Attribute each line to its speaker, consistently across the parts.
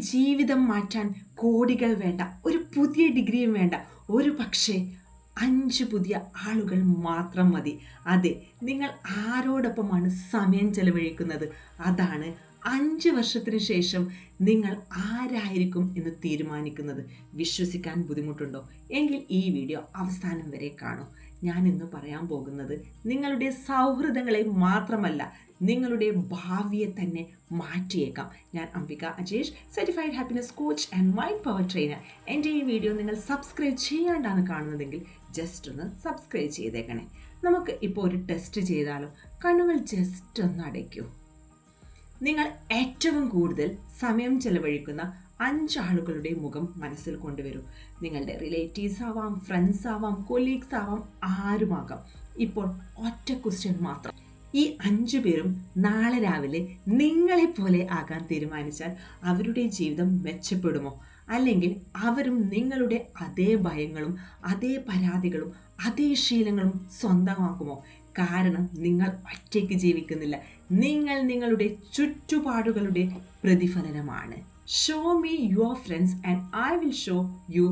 Speaker 1: ജീവിതം മാറ്റാൻ കോടികൾ വേണ്ട, ഒരു പുതിയ ഡിഗ്രിയും വേണ്ട, ഒരു പക്ഷേ 5 പുതിയ ആളുകൾ മാത്രം മതി. അതെ, നിങ്ങൾ ആരോടൊപ്പമാണ് സമയം ചെലവഴിക്കുന്നത്? അതാണ് 5 വർഷത്തിന് ശേഷം നിങ്ങൾ ആരായിരിക്കും എന്ന് തീരുമാനിക്കുന്നത്. വിശ്വസിക്കാൻ ബുദ്ധിമുട്ടുണ്ടോ? എങ്കിൽ ഈ വീഡിയോ അവസാനം വരെ കാണൂ. ഞാൻ ഇന്ന് പറയാൻ പോകുന്നത് നിങ്ങളുടെ സൗഹൃദങ്ങളെ മാത്രമല്ല, നിങ്ങളുടെ ഭാവിയെ തന്നെ മാറ്റിയേക്കാം. ഞാൻ Ambika Ajesh, certified happiness coach and mind power trainer. എൻ്റെ ഈ വീഡിയോ നിങ്ങൾ സബ്സ്ക്രൈബ് ചെയ്യാണ്ടാണ് കാണുന്നതെങ്കിൽ ജസ്റ്റ് ഒന്ന് സബ്സ്ക്രൈബ് ചെയ്തേക്കണേ. നമുക്ക് ഇപ്പോൾ ഒരു ടെസ്റ്റ് ചെയ്താലോ? കണ്ണുകൾ ജസ്റ്റ് ഒന്ന് അടയ്ക്കൂ. നിങ്ങൾ ഏറ്റവും കൂടുതൽ സമയം ചെലവഴിക്കുന്ന 5 ആളുകളുടെ മുഖം മനസ്സിൽ കൊണ്ടുവരൂ. നിങ്ങളുടെ റിലേറ്റീവ്സ് ആവാം, ഫ്രണ്ട്സ് ആവാം, കൊലീഗ്സ് ആവാം, ആരുമാകാം. ഇപ്പോൾ ഒറ്റ ക്വസ്റ്റ്യൻ മാത്രം. ഈ 5 പേരും നാളെ രാവിലെ നിങ്ങളെപ്പോലെ ആകാൻ തീരുമാനിച്ചാൽ അവരുടെ ജീവിതം മെച്ചപ്പെടുമോ? അല്ലെങ്കിൽ അവരും നിങ്ങളുടെ അതേ ഭയങ്ങളും അതേ പരാതികളും അതേ ശീലങ്ങളും സ്വന്തമാക്കുമോ? കാരണം നിങ്ങൾ ഒറ്റയ്ക്ക് ജീവിക്കുന്നില്ല, നിങ്ങൾ നിങ്ങളുടെ ചുറ്റുപാടുകളുടെ പ്രതിഫലനമാണ്. Show me your friends and I will show you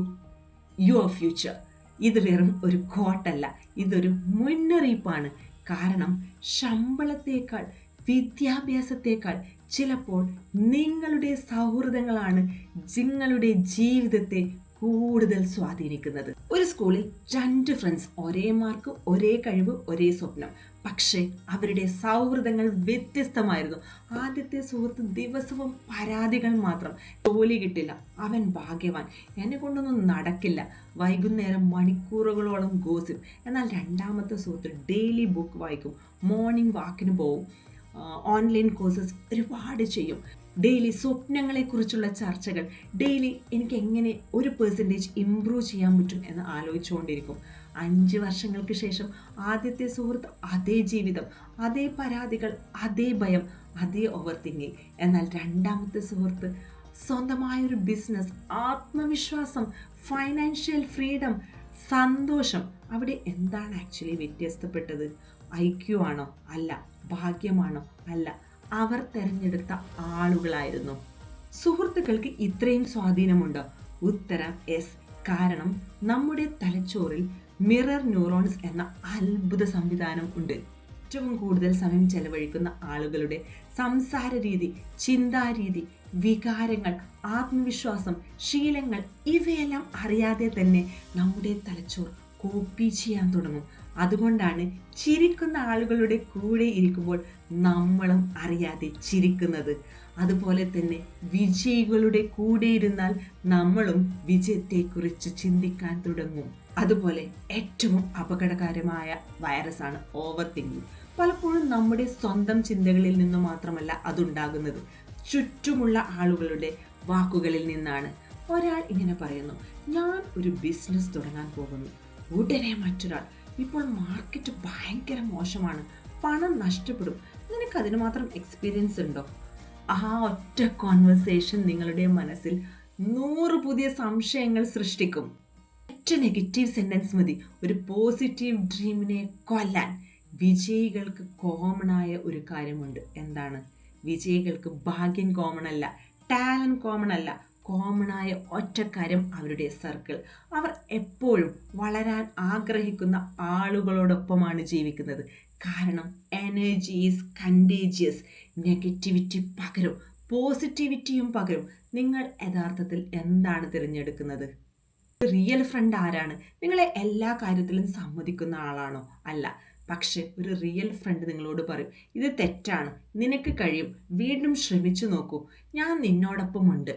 Speaker 1: your future. ഇത് വെറും ഒരു കോട്ടല്ല, ഇതൊരു മുന്നറിയിപ്പാണ്. കാരണം ശമ്പളത്തേക്കാൾ, വിദ്യാഭ്യാസത്തേക്കാൾ ചിലപ്പോൾ നിങ്ങളുടെ സൗഹൃദങ്ങളാണ് നിങ്ങളുടെ ജീവിതത്തെ കൂടുതൽ സ്വാധീനിക്കുന്നത്. ഒരു സ്കൂളിൽ 2 ഫ്രണ്ട്സ്, ഒരേ മാർക്ക്, ഒരേ കഴിവ്, ഒരേ സ്വപ്നം. പക്ഷേ അവരുടെ സൗഹൃദങ്ങൾ വ്യത്യസ്തമായിരുന്നു. ആദ്യത്തെ സുഹൃത്ത് ദിവസവും പരാതികൾ മാത്രം. ജോലി കിട്ടില്ല, അവൻ ഭാഗ്യവാൻ, എന്നെ കൊണ്ടൊന്നും നടക്കില്ല. വൈകുന്നേരം മണിക്കൂറുകളോളം ഗോസിപ്പ്. എന്നാൽ രണ്ടാമത്തെ സുഹൃത്ത് ഡെയിലി ബുക്ക് വായിക്കും, മോർണിംഗ് വാക്കിന് പോവും, ഓൺലൈൻ കോഴ്സസ് ഒരുപാട് ചെയ്യും, ഡെയിലി സ്വപ്നങ്ങളെക്കുറിച്ചുള്ള ചർച്ചകൾ, ഡെയിലി എനിക്ക് എങ്ങനെ 1% ഇംപ്രൂവ് ചെയ്യാൻ പറ്റും എന്ന് ആലോചിച്ചുകൊണ്ടിരിക്കും. 5 വർഷങ്ങൾക്ക് ശേഷം ആദ്യത്തെ സുഹൃത്ത് അതേ ജീവിതം, അതേ പരാതികൾ, അതേ ഭയം, അതേ ഓവർ തിങ്കിങ്. എന്നാൽ രണ്ടാമത്തെ സുഹൃത്ത് സ്വന്തമായൊരു ബിസിനസ്, ആത്മവിശ്വാസം, ഫൈനാൻഷ്യൽ ഫ്രീഡം, സന്തോഷം. അവിടെ എന്താണ് ആക്ച്വലി വ്യത്യസ്തപ്പെട്ടത്? IQ ആണോ? അല്ല. ഭാഗ്യമാണോ? അല്ല. അവർ തിരഞ്ഞെടുത്ത ആളുകളായിരുന്നു. സുഹൃത്തുക്കൾക്ക് ഇത്രയും സ്വാധീനമുണ്ടോ? ഉത്തരം എസ്. കാരണം നമ്മുടെ തലച്ചോറിൽ മിറർ ന്യൂറോൺസ് എന്ന അത്ഭുത സംവിധാനം ഉണ്ട്. ഏറ്റവും കൂടുതൽ സമയം ചെലവഴിക്കുന്ന ആളുകളുടെ സംസാര രീതി, ചിന്താരീതി, വികാരങ്ങൾ, ആത്മവിശ്വാസം, ശീലങ്ങൾ ഇവയെല്ലാം അറിയാതെ തന്നെ നമ്മുടെ തലച്ചോർ കോപ്പി ചെയ്യാൻ തുടങ്ങും. അതുകൊണ്ടാണ് ചിരിക്കുന്ന ആളുകളുടെ കൂടെ ഇരിക്കുമ്പോൾ നമ്മളും അറിയാതെ ചിരിക്കുന്നത്. അതുപോലെ തന്നെ വിജയികളുടെ കൂടെ ഇരുന്നാൽ നമ്മളും വിജയത്തെക്കുറിച്ച് ചിന്തിക്കാൻ തുടങ്ങും. അതുപോലെ ഏറ്റവും അപകടകരമായ വൈറസാണ് ഓവർ തിങ്കിങ്. പലപ്പോഴും നമ്മുടെ സ്വന്തം ചിന്തകളിൽ നിന്ന് മാത്രമല്ല അതുണ്ടാകുന്നത്, ചുറ്റുമുള്ള ആളുകളുടെ വാക്കുകളിൽ നിന്നാണ്. ഒരാൾ ഇങ്ങനെ പറയുന്നു, ഞാൻ ഒരു ബിസിനസ് തുടങ്ങാൻ പോകുന്നു. ഉടനെ മറ്റൊരാൾ, ഇപ്പോൾ മാർക്കറ്റ് ഭയങ്കര മോശമാണ്, പണം നഷ്ടപ്പെടും, നിനക്ക് അതിന് മാത്രം എക്സ്പീരിയൻസ് ഉണ്ടോ? ആ ഒറ്റ കോൺവെർസേഷൻ നിങ്ങളുടെ മനസ്സിൽ 100 പുതിയ സംശയങ്ങൾ സൃഷ്ടിക്കും. ഒറ്റ നെഗറ്റീവ് സെന്റൻസ് മതി ഒരു പോസിറ്റീവ് ഡ്രീമിനെ കൊല്ലാൻ. വിജയികൾക്ക് കോമൺ ആയ ഒരു കാര്യമുണ്ട്. എന്താണ്? വിജയികൾക്ക് ഭാഗ്യം കോമൺ അല്ല, ടാലന്റ് കോമൺ അല്ല. കോമണായ ഒറ്റ കാര്യം അവരുടെ സർക്കിൾ. അവർ എപ്പോഴും വളരാൻ ആഗ്രഹിക്കുന്ന ആളുകളോടൊപ്പമാണ് ജീവിക്കുന്നത്. കാരണം എനർജി ഈസ് കണ്ടേജിയസ്. നെഗറ്റിവിറ്റി പകരും, പോസിറ്റിവിറ്റിയും പകരും. നിങ്ങൾ യഥാർത്ഥത്തിൽ എന്താണ് തിരഞ്ഞെടുക്കുന്നത്? റിയൽ ഫ്രണ്ട് ആരാണ്? നിങ്ങളെ എല്ലാ കാര്യത്തിലും സമ്മതിക്കുന്ന ആളാണോ? അല്ല. പക്ഷെ ഒരു റിയൽ ഫ്രണ്ട് നിങ്ങളോട് പറയും, ഇത് തെറ്റാണ്, നിനക്ക് കഴിയും, വീണ്ടും ശ്രമിച്ചു നോക്കൂ, ഞാൻ നിന്നോടൊപ്പമുണ്ട്.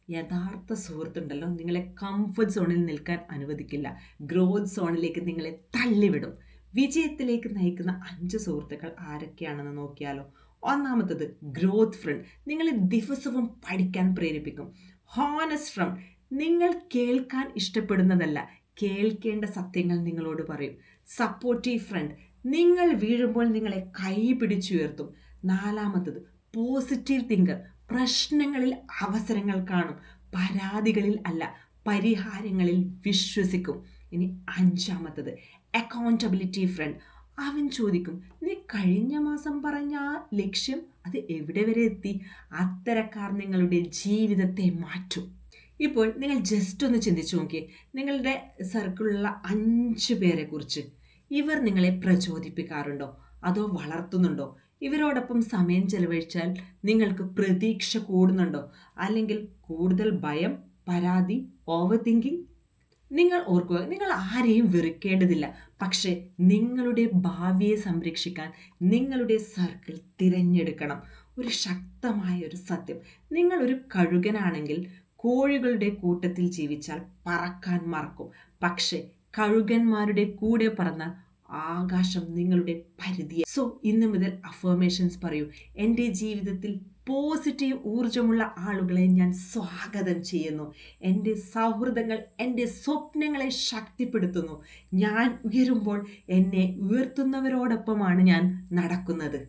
Speaker 1: യഥാർത്ഥ സുഹൃത്തുണ്ടല്ലോ നിങ്ങളെ കംഫർട്ട് സോണിൽ നിൽക്കാൻ അനുവദിക്കില്ല, ഗ്രോത്ത് സോണിലേക്ക് നിങ്ങളെ തള്ളിവിടും. വിജയത്തിലേക്ക് നയിക്കുന്ന 5 സുഹൃത്തുക്കൾ ആരൊക്കെയാണെന്ന് നോക്കിയാലോ? ഒന്നാമത്തത് ഗ്രോത്ത് ഫ്രണ്ട്, നിങ്ങളെ ദിവസവും പഠിക്കാൻ പ്രേരിപ്പിക്കും. ഹോണസ്റ്റ് ഫ്രണ്ട്, നിങ്ങൾ കേൾക്കാൻ ഇഷ്ടപ്പെടുന്നതല്ല, കേൾക്കേണ്ട സത്യങ്ങൾ നിങ്ങളോട് പറയും. സപ്പോർട്ടീവ് ഫ്രണ്ട്, നിങ്ങൾ വീഴുമ്പോൾ നിങ്ങളെ കൈ പിടിച്ചുയർത്തും. നാലാമത്തത് പോസിറ്റീവ് തിങ്കർ, പ്രശ്നങ്ങളിൽ അവസരങ്ങൾ കാണും, പരാതികളിൽ അല്ല പരിഹാരങ്ങളിൽ വിശ്വസിക്കും. ഇനി 5-മത്തത് അക്കൗണ്ടബിലിറ്റി ഫ്രണ്ട്, അവൻ ചോദിക്കും, നീ കഴിഞ്ഞ മാസം പറഞ്ഞ ആ ലക്ഷ്യം അത് എവിടെ വരെ എത്തി? അത്തരക്കാർ നിങ്ങളുടെ ജീവിതത്തെ മാറ്റും. ഇപ്പോൾ നിങ്ങൾ ജസ്റ്റ് ഒന്ന് ചിന്തിച്ചു നോക്കിയേ, നിങ്ങളുടെ സർക്കിളിലുള്ള 5 പേരെ കുറിച്ച്. ഇവർ നിങ്ങളെ പ്രചോദിപ്പിക്കാറുണ്ടോ അതോ വളർത്തുന്നുണ്ടോ? ഇവരോടൊപ്പം സമയം ചെലവഴിച്ചാൽ നിങ്ങൾക്ക് പ്രതീക്ഷ കൂടുന്നുണ്ടോ അല്ലെങ്കിൽ കൂടുതൽ ഭയം, പരാതി, ഓവർ തിങ്കിങ്? നിങ്ങൾ ഓർക്കുക, നിങ്ങൾ ആരെയും വെറുക്കേണ്ടതില്ല. പക്ഷേ നിങ്ങളുടെ ഭാവിയെ സംരക്ഷിക്കാൻ നിങ്ങളുടെ സർക്കിൾ തിരഞ്ഞെടുക്കണം. ഒരു ശക്തമായ ഒരു സത്യം, നിങ്ങൾ ഒരു കഴുകനാണെങ്കിൽ കോഴികളുടെ കൂട്ടത്തിൽ ജീവിച്ചാൽ പറക്കാൻ മറക്കും. പക്ഷേ കഴുകന്മാരുടെ കൂടെ പറന്നാൽ ആകാശം നിങ്ങളുടെ പരിധിയെ. സോ ഇന്ന് മുതൽ അഫർമേഷൻസ് പറയൂ. എൻ്റെ ജീവിതത്തിൽ പോസിറ്റീവ് ഊർജമുള്ള ആളുകളെ ഞാൻ സ്വാഗതം ചെയ്യുന്നു. എൻ്റെ സൗഹൃദങ്ങൾ എൻ്റെ സ്വപ്നങ്ങളെ ശക്തിപ്പെടുത്തുന്നു. ഞാൻ ഉയരുമ്പോൾ എന്നെ ഉയർത്തുന്നവരോടൊപ്പമാണ് ഞാൻ നടക്കുന്നത്.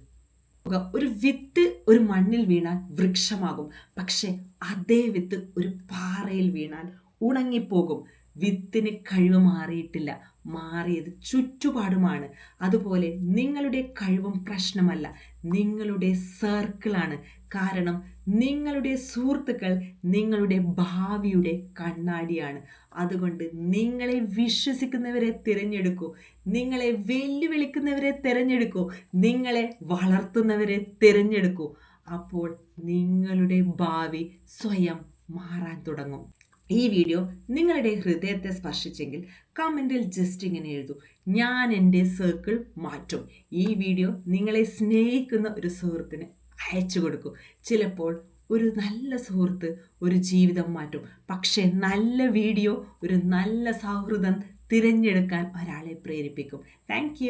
Speaker 1: ഒരു വിത്ത് ഒരു മണ്ണിൽ വീണാൽ വൃക്ഷമാകും. പക്ഷെ അതേ വിത്ത് ഒരു പാറയിൽ വീണാൽ ഉണങ്ങിപ്പോകും. വിത്തിന് കഴിവ് മാറിയിട്ടില്ല, മാറിയത് ചുറ്റുപാടുമാണ്. അതുപോലെ നിങ്ങളുടെ കഴിവും പ്രശ്നമല്ല, നിങ്ങളുടെ സർക്കിളാണ്. കാരണം നിങ്ങളുടെ സുഹൃത്തുക്കൾ നിങ്ങളുടെ ഭാവിയുടെ കണ്ണാടിയാണ്. അതുകൊണ്ട് നിങ്ങളെ വിശ്വസിക്കുന്നവരെ തിരഞ്ഞെടുക്കൂ, നിങ്ങളെ വെല്ലുവിളിക്കുന്നവരെ തിരഞ്ഞെടുക്കൂ, നിങ്ങളെ വളർത്തുന്നവരെ തിരഞ്ഞെടുക്കൂ. അപ്പോൾ നിങ്ങളുടെ ഭാവി സ്വയം മാറാൻ തുടങ്ങും. ഈ വീഡിയോ നിങ്ങളുടെ ഹൃദയത്തെ സ്പർശിച്ചെങ്കിൽ കമൻറ്റിൽ ജസ്റ്റ് ഇങ്ങനെ എഴുതൂ, ഞാൻ എൻ്റെ സർക്കിൾ മാറ്റും. ഈ വീഡിയോ നിങ്ങളെ സ്നേഹിക്കുന്ന ഒരു സുഹൃത്തിന് അയച്ചു കൊടുക്കൂ. ചിലപ്പോൾ ഒരു നല്ല സുഹൃത്ത് ഒരു ജീവിതം മാറ്റും. പക്ഷേ നല്ല വീഡിയോ ഒരു നല്ല സൗഹൃദം തിരഞ്ഞെടുക്കാൻ ഒരാളെ പ്രേരിപ്പിക്കും. താങ്ക്